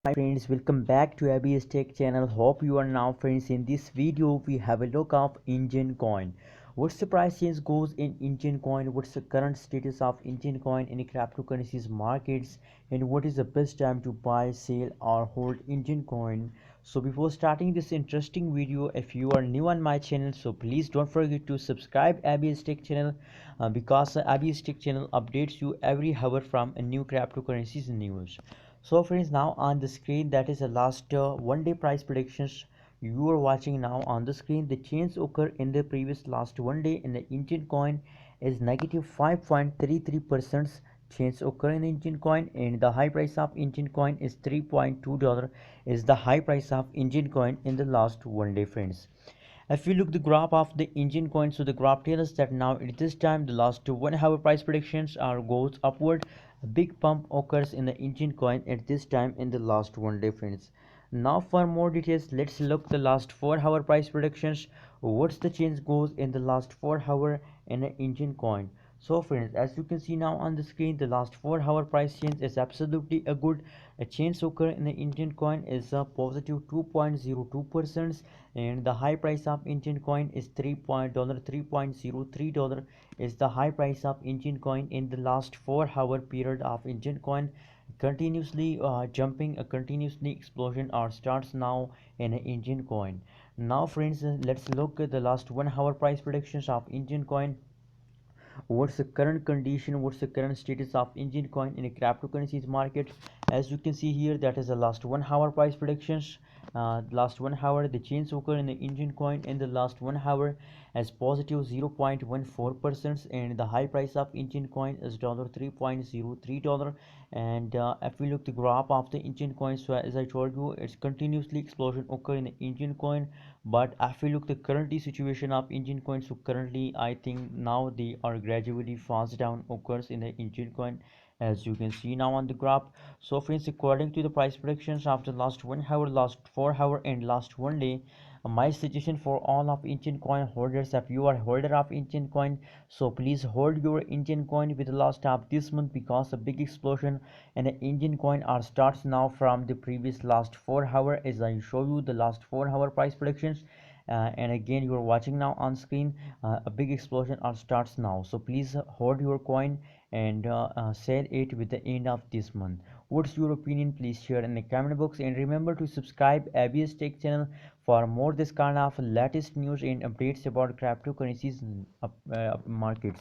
My friends, welcome back to abs tech channel. Hope you are now friends. In this video we have a look of Enjin coin. What's the price change goes in Enjin coin, what's the current status of Enjin coin in cryptocurrencies markets, and what is the best time to buy, sell or hold Enjin coin. So before starting this interesting video, if you are new on my channel, so please don't forget to subscribe abs tech channel, because abs tech channel updates you every hour from a new cryptocurrencies news. So friends, now on the screen, that is the last one day price predictions you are watching now on the screen. The change occurred in the previous last one day in the Enjin coin is negative 5.33% change occur in Enjin coin, and the high price of Enjin coin is $3.2 is the high price of Enjin coin in the last one day, friends. If you look the graph of the Enjin coin, so the graph tells us that now at this time the last 1 hour price predictions are goes upward. A big pump occurs in the Enjin coin at this time in the last one day, friends. Now for more details, let's look the last 4 hour price predictions. What's the change goes in the last 4 hour in the Enjin coin. So friends, as you can see now on the screen, the last 4 hour price change is absolutely a good. A change occur in the Enjin coin is a positive 2.02%, and the high price of Enjin coin is $3.03 is the high price of Enjin coin in the last 4 hour period of Enjin coin continuously jumping, a continuously explosion or starts now in an Enjin coin. Now friends, let's look at the last 1 hour price predictions of Enjin coin. What's the current condition, what's the current status of Enjin coin in a cryptocurrencies market. As you can see here, that is the last 1 hour price predictions. Last 1 hour the change occur in the Enjin coin in the last 1 hour as positive 0.14%, and the high price of Enjin coin is $3.03. And if we look the graph of the Enjin coin, so as I told you, it's continuously explosion occur in the Enjin coin. But if we look the currently situation of Enjin coin, so currently I think now they are gradually fast down occurs in the Enjin coin, as you can see now on the graph. So friends, according to the price predictions after last 1 hour, last 4 hour and last one day, my suggestion for all of Enjin coin holders, if you are holder of Enjin coin, so please hold your Enjin coin with the last of this month, because a big explosion and the Enjin coin are starts now from the previous last 4 hour, as I show you the last 4 hour price predictions. And again, you are watching now on screen, a big explosion are starts now, so please hold your coin and sell it with the end of this month. What's your opinion? Please share in the comment box, and remember to subscribe abs tech channel for more this kind of latest news and updates about cryptocurrencies markets.